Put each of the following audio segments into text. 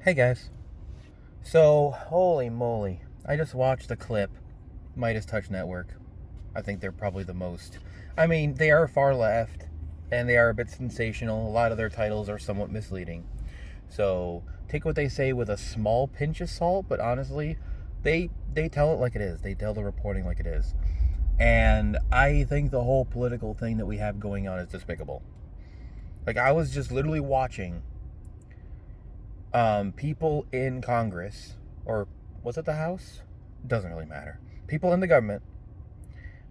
Hey guys. So, holy moly. I just watched the clip, Midas Touch Network. I think they're probably the most. I mean, they are far left, and they are a bit sensational. A lot of their titles are somewhat misleading. So, take what they say with a small pinch of salt, but honestly, they tell it like it is. They tell the reporting like it is. And I think the whole political thing that we have going on is despicable. Like, I was just literally watching people in Congress, or was it the House? Doesn't really matter. People in the government,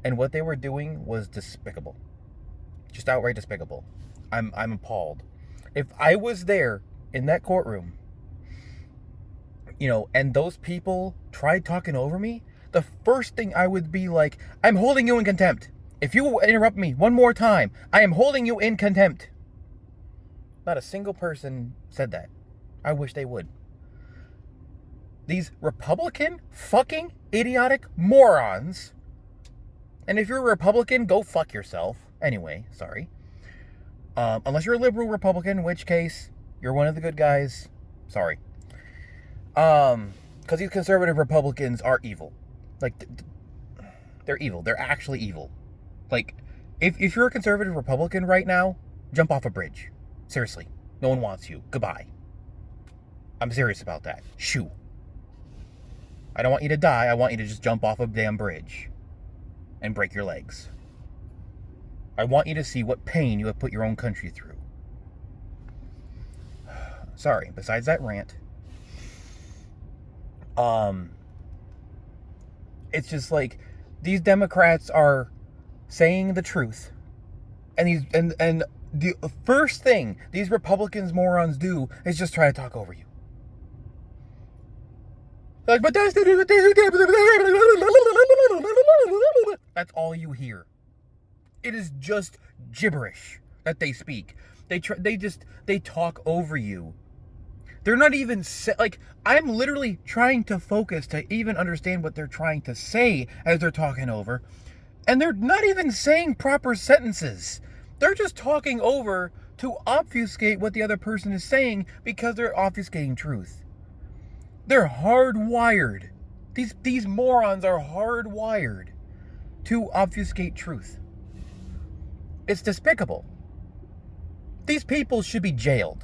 and what they were doing was despicable, just outright despicable. I'm appalled. If I was there in that courtroom, and those people tried talking over me, the first thing I would be like, I'm holding you in contempt. If you interrupt me one more time, I am holding you in contempt. Not a single person said that. I wish they would. These Republican fucking idiotic morons. And if you're a Republican, go fuck yourself. Anyway, sorry. Unless you're a liberal Republican, in which case you're one of the good guys. Sorry. Because these conservative Republicans are evil. Like, they're evil. They're actually evil. Like, if you're a conservative Republican right now, jump off a bridge. Seriously. No one wants you. Goodbye. I'm serious about that. Shoo. I don't want you to die. I want you to just jump off a damn bridge and break your legs. I want you to see what pain you have put your own country through. Sorry, besides that rant, it's just like these Democrats are saying the truth, and the first thing these Republicans morons do is just try to talk over you. Like, but that's all you hear. It is just gibberish that they speak. They talk over you. They're not even like, I'm literally trying to focus to even understand what they're trying to say as they're talking over, and they're not even saying proper sentences. They're just talking over to obfuscate what the other person is saying because they're obfuscating truth. They're hardwired. These morons are hardwired to obfuscate truth. It's despicable. These people should be jailed.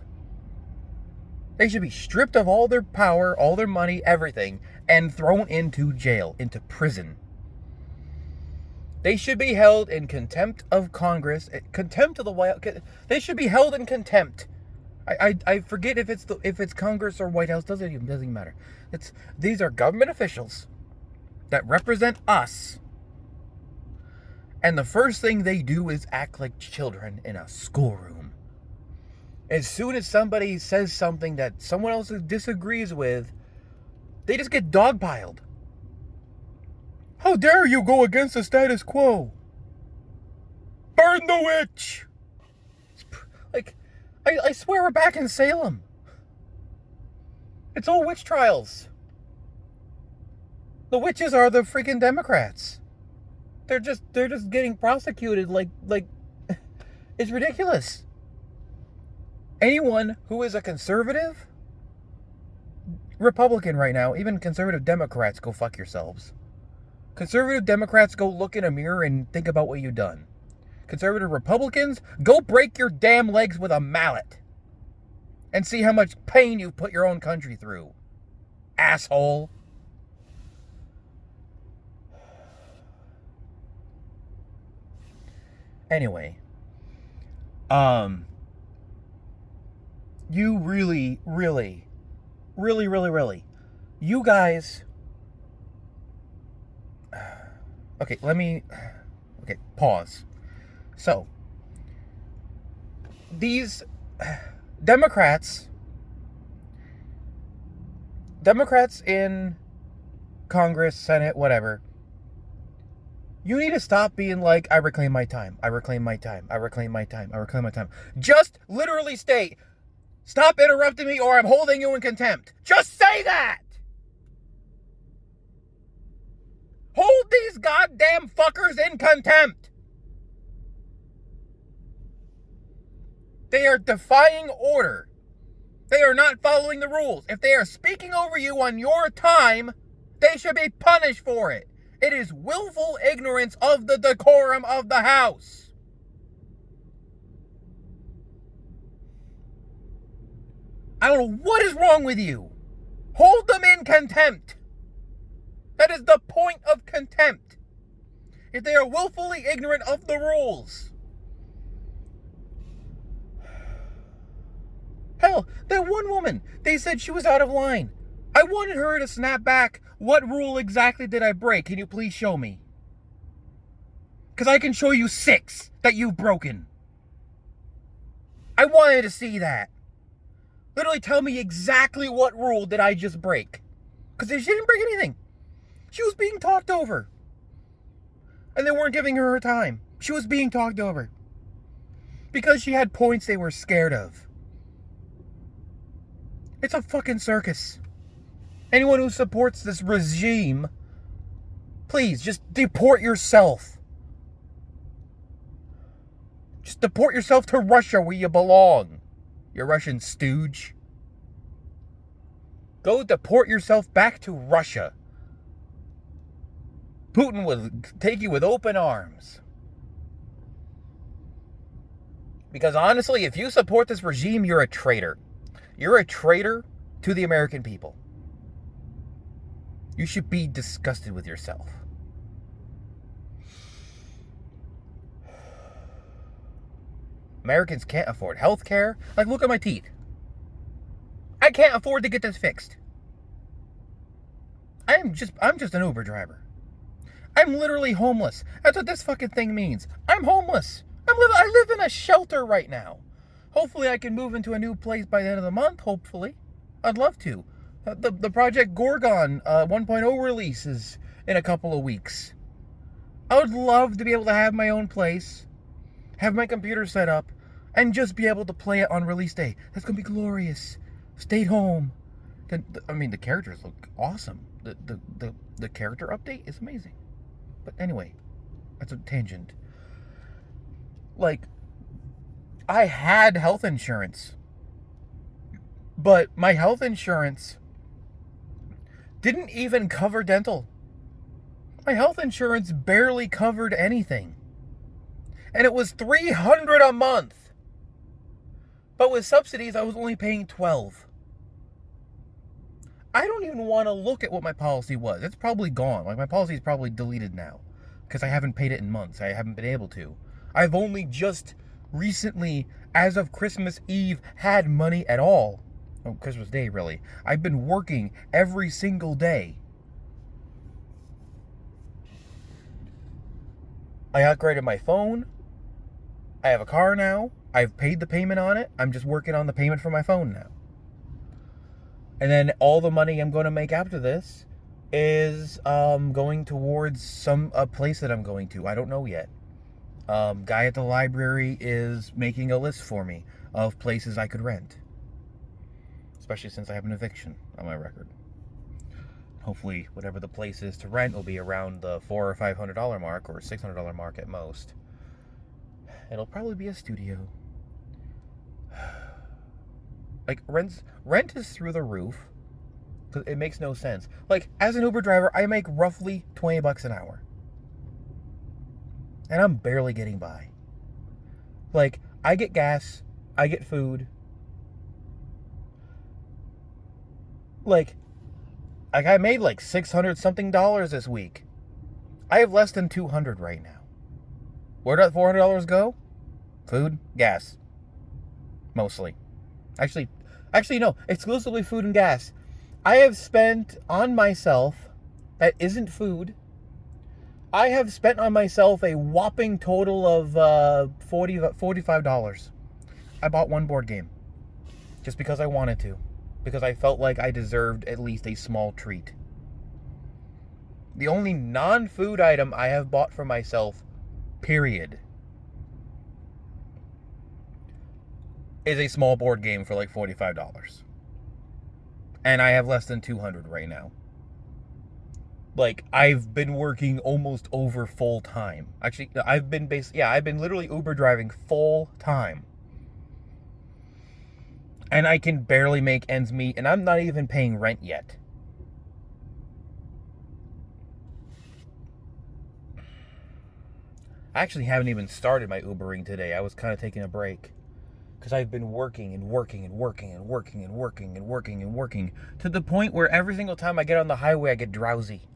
They should be stripped of all their power, all their money, everything, and thrown into jail, into prison. They should be held in contempt of Congress, contempt of the White House. They should be held in contempt. I forget if it's Congress or White House. Doesn't even matter. These are government officials that represent us, and the first thing they do is act like children in a schoolroom. As soon as somebody says something that someone else disagrees with, they just get dogpiled. How dare you go against the status quo? Burn the witch! Like, I swear we're back in Salem. It's all witch trials. The witches are the freaking Democrats. They're just getting prosecuted like it's ridiculous. Anyone who is a conservative Republican right now, even conservative Democrats, go fuck yourselves. Conservative Democrats, go look in a mirror and think about what you've done. Conservative Republicans, go break your damn legs with a mallet and see how much pain you've put your own country through. Asshole. Anyway, you really, you guys, okay, pause. So, these Democrats in Congress, Senate, whatever, you need to stop being like, I reclaim my time. Just literally state, stop interrupting me or I'm holding you in contempt. Just say that! Hold these goddamn fuckers in contempt! They are defying order. They are not following the rules. If they are speaking over you on your time, they should be punished for it. It is willful ignorance of the decorum of the house. I don't know what is wrong with you. Hold them in contempt. That is the point of contempt. If they are willfully ignorant of the rules. Hell, that one woman, they said she was out of line. I wanted her to snap back. What rule exactly did I break? Can you please show me? Because I can show you 6 that you've broken. I wanted to see that. Literally tell me exactly what rule did I just break. Because she didn't break anything. She was being talked over. And they weren't giving her time. She was being talked over. Because she had points they were scared of. It's a fucking circus. Anyone who supports this regime, please just deport yourself. Just deport yourself to Russia where you belong. You Russian stooge. Go deport yourself back to Russia. Putin will take you with open arms. Because honestly, if you support this regime, you're a traitor. You're a traitor to the American people. You should be disgusted with yourself. Americans can't afford health care. Like, look at my teeth. I can't afford to get this fixed. I'm just an Uber driver. I'm literally homeless. That's what this fucking thing means. I'm homeless. I live in a shelter right now. Hopefully I can move into a new place by the end of the month, hopefully. I'd love to. The Project Gorgon 1.0 release is in a couple of weeks. I would love to be able to have my own place, have my computer set up, and just be able to play it on release day. That's going to be glorious. Stay home. The characters look awesome. The character update is amazing. But anyway, that's a tangent. Like, I had health insurance, but my health insurance didn't even cover dental. My health insurance barely covered anything. And it was $300 a month. But with subsidies, I was only paying $12. I don't even want to look at what my policy was. It's probably gone. Like, my policy is probably deleted now because I haven't paid it in months. I haven't been able to. I've only just recently, as of Christmas Eve, had money at all. Oh, Christmas Day, really. I've been working every single day. I upgraded my phone. I have a car now. I've paid the payment on it. I'm just working on the payment for my phone now. And then all the money I'm going to make after this is going towards a place that I'm going to. I don't know yet. Guy at the library is making a list for me of places I could rent. Especially since I have an eviction on my record. Hopefully, whatever the place is to rent will be around the $400 or $500 mark, or $600 mark at most. It'll probably be a studio. Like, rent is through the roof. It makes no sense. Like, as an Uber driver, I make roughly $20 an hour. And I'm barely getting by. Like, I get gas, I get food. Like I made like $600 something this week. I have less than $200 right now. Where did that $400 go? Food, gas. Mostly. Actually, no. Exclusively food and gas. I have spent on myself, that isn't food, I have spent on myself a whopping total of $45. I bought one board game. Just because I wanted to. Because I felt like I deserved at least a small treat. The only non-food item I have bought for myself, period, is a small board game for like $45. And I have less than $200 right now. Like, I've been working almost over full time. Actually, I've been literally Uber driving full time. And I can barely make ends meet, and I'm not even paying rent yet. I actually haven't even started my Ubering today. I was kind of taking a break. Because I've been working and working and working and working and working and working and working to the point where every single time I get on the highway, I get drowsy.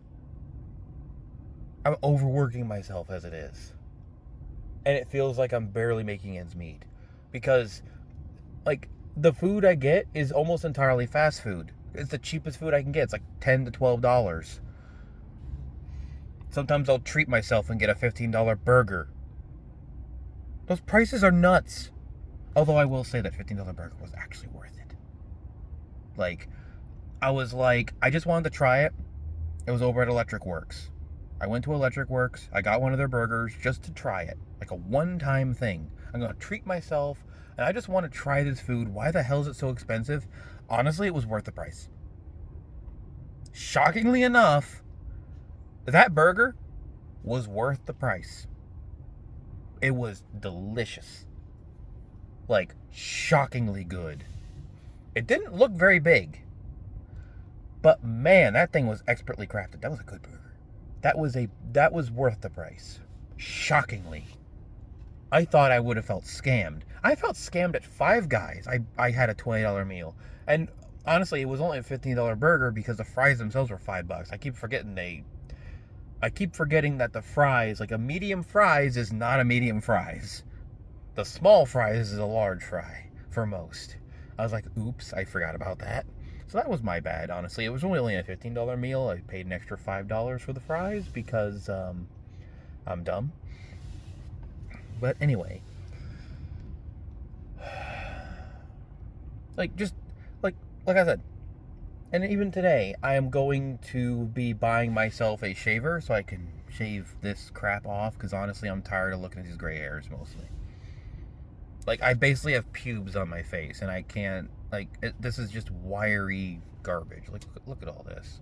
I'm overworking myself as it is. And it feels like I'm barely making ends meet. Because, like, the food I get is almost entirely fast food. It's the cheapest food I can get. It's like $10 to $12. Sometimes I'll treat myself and get a $15 burger. Those prices are nuts. Although I will say that $15 burger was actually worth it. Like, I was like, I just wanted to try it. It was over at Electric Works. I went to Electric Works. I got one of their burgers just to try it. Like a one-time thing. I'm going to treat myself, and I just want to try this food. Why the hell is it so expensive? Honestly, it was worth the price. Shockingly enough, that burger was worth the price. It was delicious. Like, shockingly good. It didn't look very big. But man, that thing was expertly crafted. That was a good burger. That was worth the price. Shockingly. I thought I would have felt scammed. I felt scammed at Five Guys. I had a $20 meal. And honestly, it was only a $15 burger because the fries themselves were $5. I keep forgetting that the fries, like a medium fries is not a medium fries. The small fries is a large fry for most. I was like, oops, I forgot about that. So that was my bad, honestly. It was only a $15 meal. I paid an extra $5 for the fries because I'm dumb. But anyway. Like I said. And even today, I am going to be buying myself a shaver so I can shave this crap off. Because honestly, I'm tired of looking at these gray hairs mostly. Like, I basically have pubes on my face, and I can't, like, this is just wiry garbage. Like, look at all this.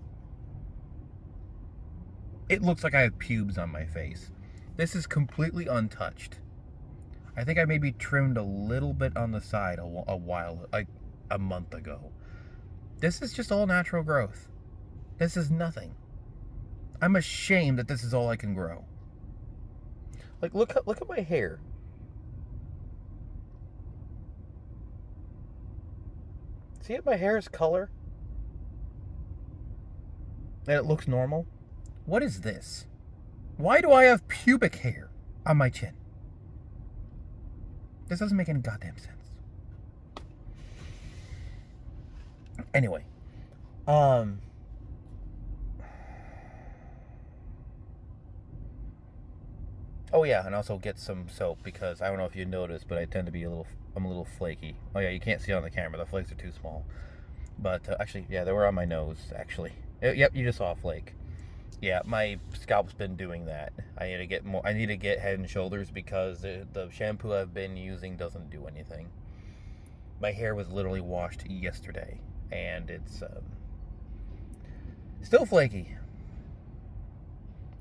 It looks like I have pubes on my face. This is completely untouched. I think I maybe trimmed a little bit on the side a while, like a month ago. This is just all natural growth. This is nothing. I'm ashamed that this is all I can grow. Like, look at my hair. See my hair's color? And it looks normal? What is this? Why do I have pubic hair on my chin? This doesn't make any goddamn sense. Anyway. Oh yeah, and also get some soap because I don't know if you noticed, but I'm a little flaky. Oh yeah, you can't see it on the camera. The flakes are too small. But actually, yeah, they were on my nose, actually. Yep, you just saw a flake. Yeah, my scalp's been doing that. I need to get more. I need to get Head and Shoulders because the shampoo I've been using doesn't do anything. My hair was literally washed yesterday, and it's still flaky.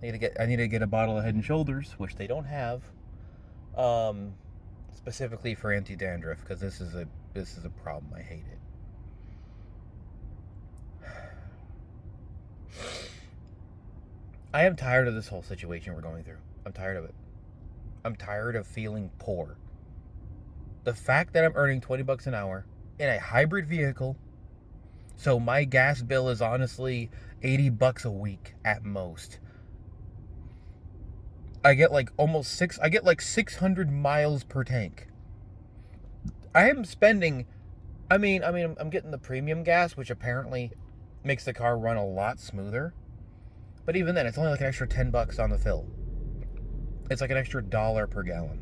I need to get a bottle of Head and Shoulders, which they don't have, specifically for anti-dandruff, because this is a problem. I hate it. I am tired of this whole situation we're going through. I'm tired of it. I'm tired of feeling poor. The fact that I'm earning $20 an hour in a hybrid vehicle, so my gas bill is honestly $80 a week at most. I get like 600 miles per tank. I'm getting the premium gas, which apparently makes the car run a lot smoother. But even then, it's only like an extra $10 on the fill. It's like an extra $1 per gallon.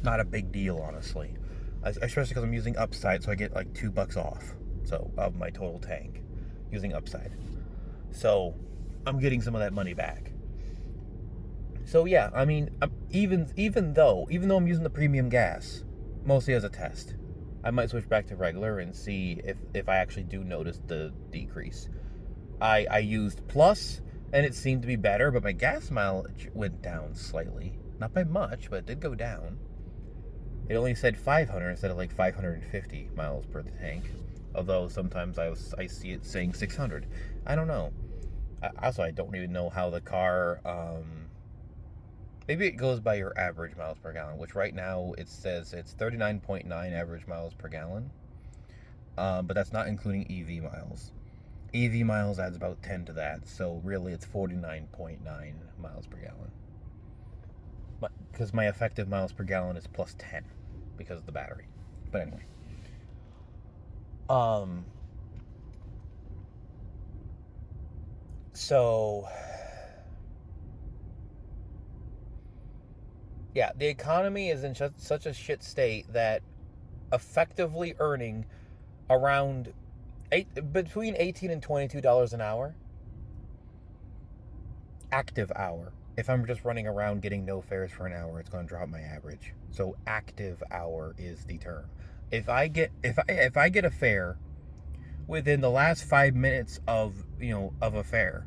Not a big deal, honestly. Especially because I'm using Upside, so I get like $2 off. So, of my total tank, using Upside. So, I'm getting some of that money back. So yeah, I mean, even though I'm using the premium gas, mostly as a test, I might switch back to regular and see if I actually do notice the decrease. I used Plus, and it seemed to be better, but my gas mileage went down slightly. Not by much, but it did go down. It only said 500 instead of like 550 miles per tank. Although sometimes I see it saying 600. I don't know. Also, I don't even know how the car. Maybe it goes by your average miles per gallon, which right now it says it's 39.9 average miles per gallon. But that's not including EV miles. EV miles adds about 10 to that, so really it's 49.9 miles per gallon. Because my effective miles per gallon is plus 10 because of the battery. But anyway. So yeah, the economy is in such a shit state that effectively earning around between $18 and $22 an hour, active hour. If I'm just running around getting no fares for an hour, it's going to drop my average. So active hour is the term. If I get a fare within the last 5 minutes of a fare,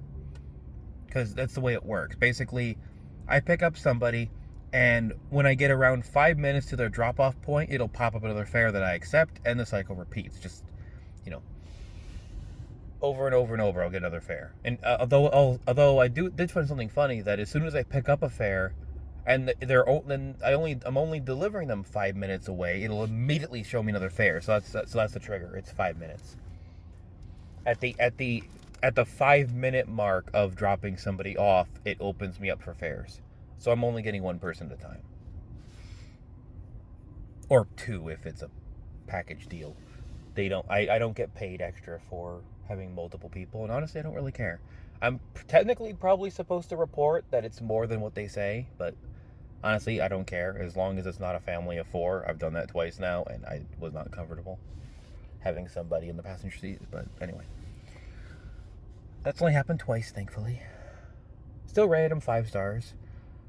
because that's the way it works. Basically, I pick up somebody, and when I get around 5 minutes to their drop-off point, it'll pop up another fare that I accept, and the cycle repeats. Just, over and over and over, I'll get another fare. And although I did find something funny, that as soon as I pick up a fare, and I'm only delivering them 5 minutes away, it'll immediately show me another fare. So that's the trigger. It's 5 minutes. At the 5 minute mark of dropping somebody off, it opens me up for fares. So I'm only getting one person at a time. Or two if it's a package deal. I don't get paid extra for having multiple people, and honestly I don't really care. I'm technically probably supposed to report that it's more than what they say, but honestly I don't care as long as it's not a family of 4. I've done that twice now, and I was not comfortable having somebody in the passenger seat. But anyway, that's only happened twice, thankfully. Still rated them 5 stars.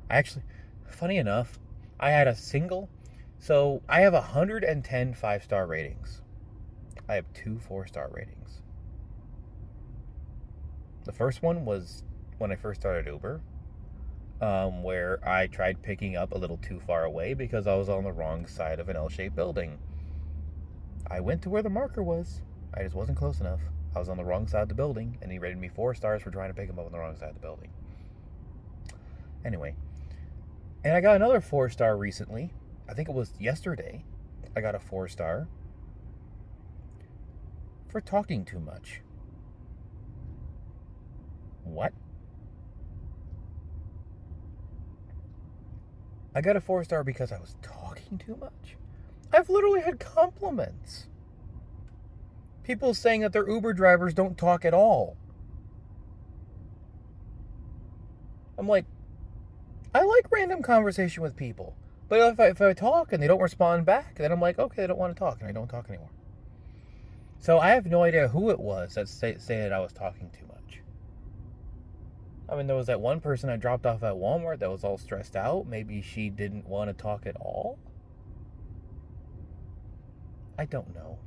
I actually, funny enough, I had a single. So I have 110 5-star ratings. I have 2 4-star ratings. The first one was when I first started Uber, where I tried picking up a little too far away because I was on the wrong side of an L-shaped building. I went to where the marker was. I just wasn't close enough. I was on the wrong side of the building, and he rated me 4 stars for trying to pick him up on the wrong side of the building. Anyway, and I got another 4-star recently. I think it was yesterday. I got a 4-star for talking too much. What? I got a 4-star because I was talking too much? I've literally had compliments. People saying that their Uber drivers don't talk at all. I'm like, I like random conversation with people. But if I talk and they don't respond back, then I'm like, okay, they don't want to talk, and I don't talk anymore. So I have no idea who it was that say that I was talking too much. I mean, there was that one person I dropped off at Walmart that was all stressed out. Maybe she didn't want to talk at all. I don't know.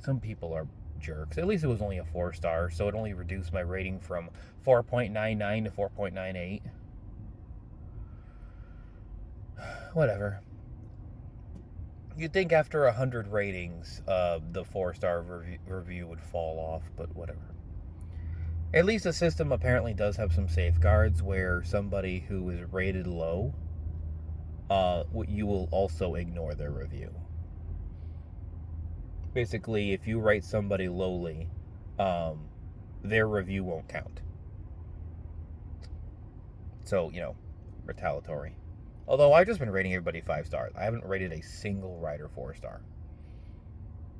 Some people are jerks. At least it was only a 4-star, so it only reduced my rating from 4.99 to 4.98. Whatever. You'd think after 100 ratings, the 4-star review would fall off, but whatever. At least the system apparently does have some safeguards where somebody who is rated low, you will also ignore their review. Basically, if you rate somebody lowly, their review won't count. So, retaliatory. Although I've just been rating everybody 5 stars. I haven't rated a single rider 4-star.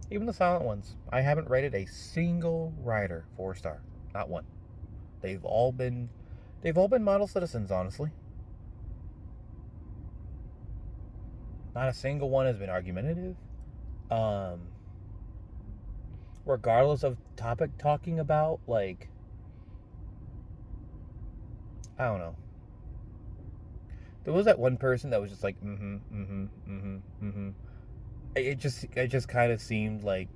Even the silent ones. I haven't rated a single rider 4-star. Not one. They've all been model citizens, honestly. Not a single one has been argumentative. Regardless of topic talking about, like, I don't know. There was that one person that was just like, It just kind of seemed like,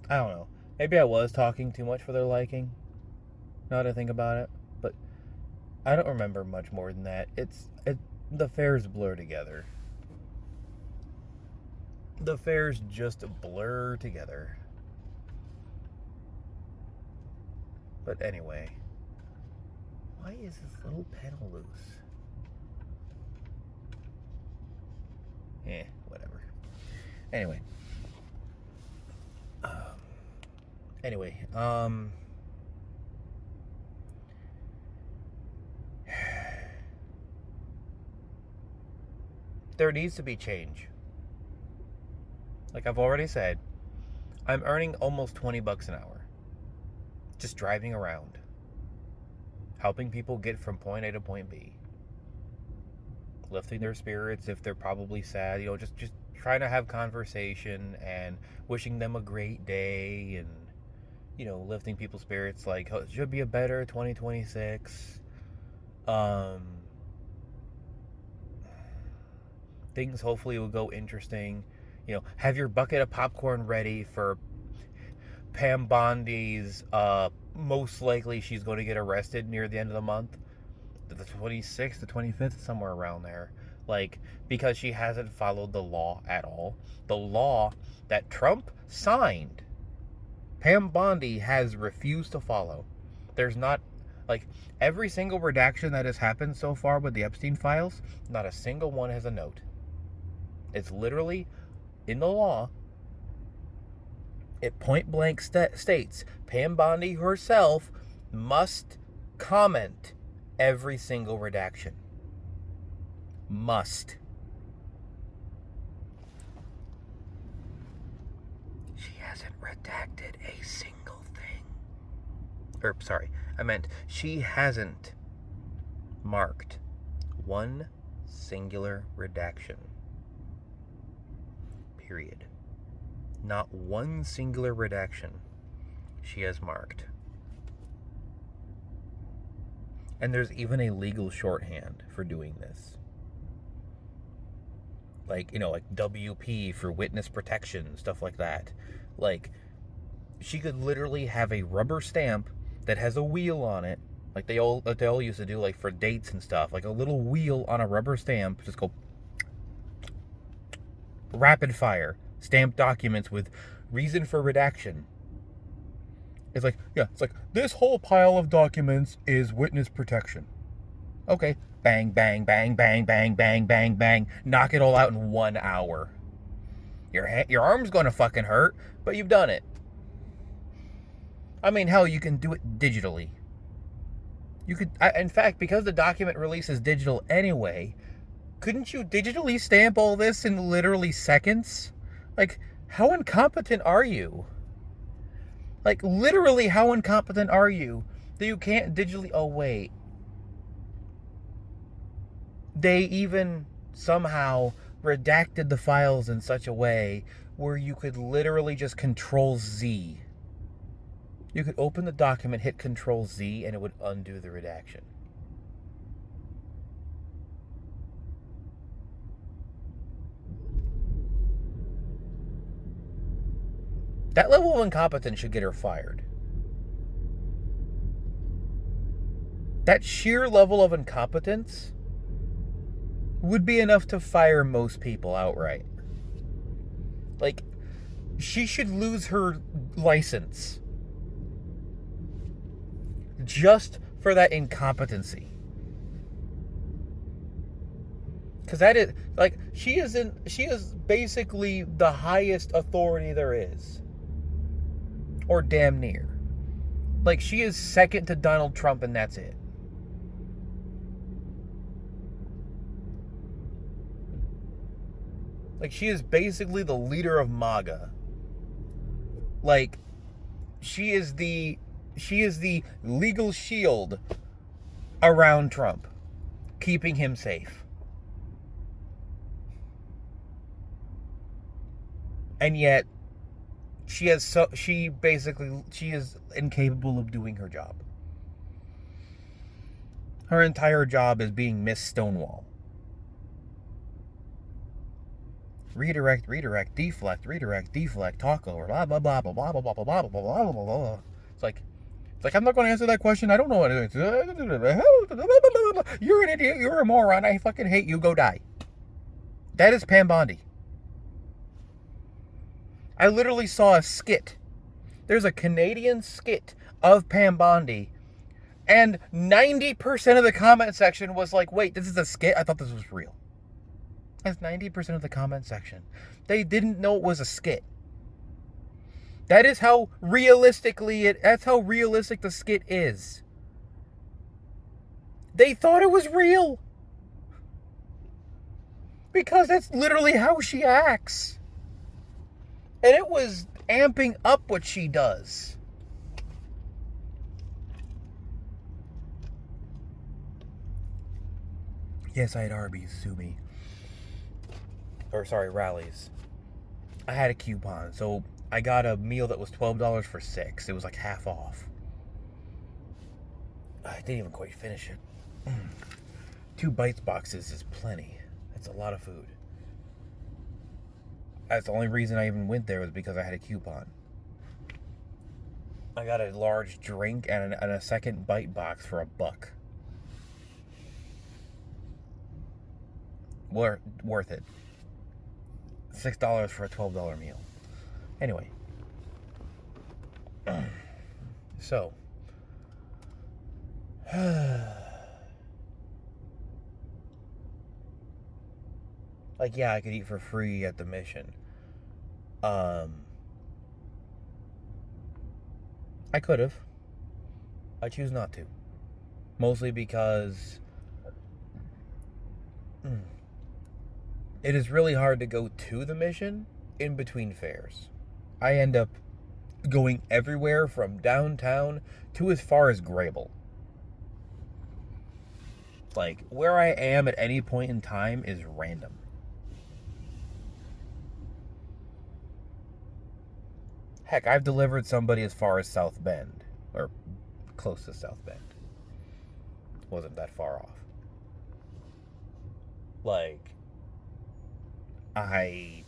I don't know. Maybe I was talking too much for their liking. Now that I think about it, but I don't remember much more than that. The fares blur together. The affairs just blur together. But anyway, why is this little pedal loose? Whatever. Anyway. There needs to be change. Like I've already said, I'm earning almost $20 an hour. Just driving around. Helping people get from point A to point B. Lifting their spirits if they're probably sad. Just trying to have conversation and wishing them a great day and, lifting people's spirits like, it should be a better 2026. Things hopefully will go interesting. Have your bucket of popcorn ready for Pam Bondi's, most likely she's going to get arrested near the end of the month. The 26th, the 25th, somewhere around there. Because she hasn't followed the law at all. The law that Trump signed, Pam Bondi has refused to follow. There's not, every single redaction that has happened so far with the Epstein files, not a single one has a note. It's literally in the law. It point blank states Pam Bondi herself must comment every single redaction. Must. She hasn't redacted a single thing. She hasn't marked one singular redaction. Period. Not one singular redaction she has marked. And there's even a legal shorthand for doing this. Like WP for witness protection, stuff like that. She could literally have a rubber stamp that has a wheel on it, like they all used to do, for dates and stuff. A little wheel on a rubber stamp, just go rapid fire. Stamped documents with reason for redaction. It's this whole pile of documents is witness protection. Okay. Bang, bang, bang, bang, bang, bang, bang, bang. Knock it all out in 1 hour. Your arm's gonna fucking hurt, but you've done it. Hell, you can do it digitally. In fact, because the document release is digital anyway, couldn't you digitally stamp all this in literally seconds? How incompetent are you? Literally, how incompetent are you that you can't digitally... Oh, wait. They even somehow redacted the files in such a way where you could literally just Control-Z. You could open the document, hit Control-Z, and it would undo the redaction. That level of incompetence should get her fired. That sheer level of incompetence would be enough to fire most people outright. She should lose her license just for that incompetency. Because that is, she is basically the highest authority there is. Or damn near. She is second to Donald Trump, and that's it. She is basically the leader of MAGA. She is the legal shield around Trump, keeping him safe. And yet, she is incapable of doing her job. Her entire job is being Miss Stonewall. Redirect, deflect, talk over, blah, blah, blah, blah, blah, blah, blah, blah, blah, blah, blah, blah. It's I'm not going to answer that question. I don't know what it is. You're an idiot. You're a moron. I fucking hate you. Go die. That is Pam Bondi. I literally saw a skit. There's a Canadian skit of Pam Bondi, and 90% of the comment section was like, wait, this is a skit? I thought this was real. That's 90% of the comment section. They didn't know it was a skit. That's how realistic the skit is. They thought it was real. Because that's literally how she acts. And it was amping up what she does. Yes, I had Arby's, sue me. Or sorry, Rallies. I had a coupon, so I got a meal that was $12 for 6. It was like half off. I didn't even quite finish it. 2 bites boxes is plenty. That's a lot of food. That's the only reason I even went there was because I had a coupon. I got a large drink and a second bite box for $1. Worth it. $6 for a $12 meal. Anyway. So. Like, yeah, I could eat for free at the mission. I could have. I choose not to. Mostly because it is really hard to go to the mission in between fares. I end up going everywhere from downtown to as far as Grable. Like, where I am at any point in time is random. Heck, I've delivered somebody as far as South Bend. Or close to South Bend. Wasn't that far off. Like, I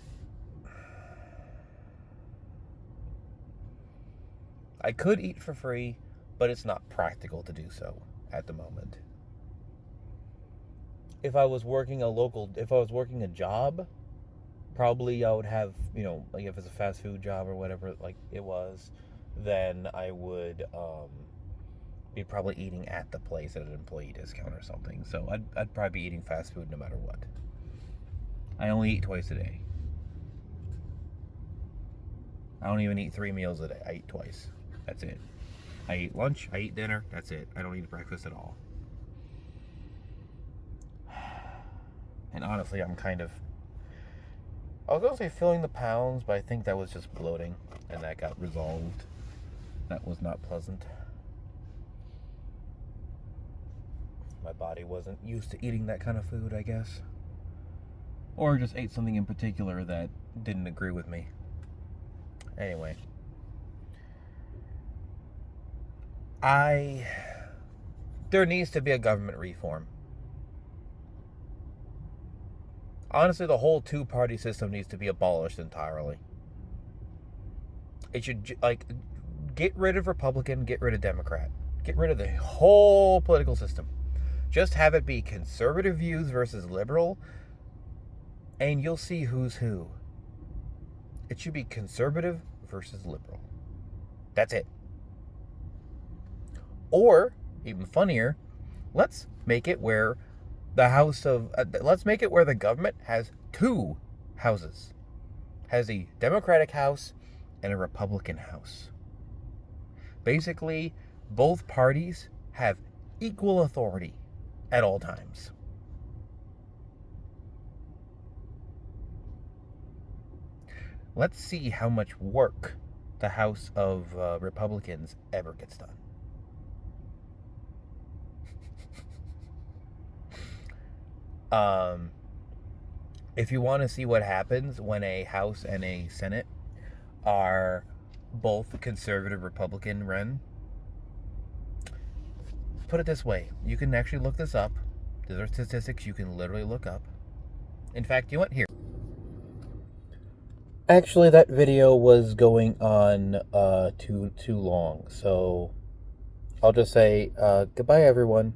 could eat for free, but it's not practical to do so at the moment. If I was working a job, probably I would have, like if it's a fast food job or whatever, like it was, then I would be probably eating at the place at an employee discount or something. So I'd probably be eating fast food no matter what. I only eat twice a day. I don't even eat 3 meals a day. I eat twice. That's it. I eat lunch, I eat dinner, that's it. I don't eat breakfast at all. And honestly, I was going to say filling the pounds, but I think that was just bloating, and that got resolved. That was not pleasant. My body wasn't used to eating that kind of food, I guess. Or just ate something in particular that didn't agree with me. Anyway. There needs to be a government reform. Honestly, the whole 2-party system needs to be abolished entirely. It should, get rid of Republican, get rid of Democrat. Get rid of the whole political system. Just have it be conservative views versus liberal, and you'll see who's who. It should be conservative versus liberal. That's it. Or, even funnier, let's make it where the government has 2 houses. Has a Democratic House and a Republican House. Basically, both parties have equal authority at all times. Let's see how much work the House of Republicans ever gets done. If you want to see what happens when a House and a Senate are both conservative Republican run, put it this way. You can actually look this up. These are statistics you can literally look up. In fact, you went here. Actually, that video was going on too long, so I'll just say goodbye, everyone.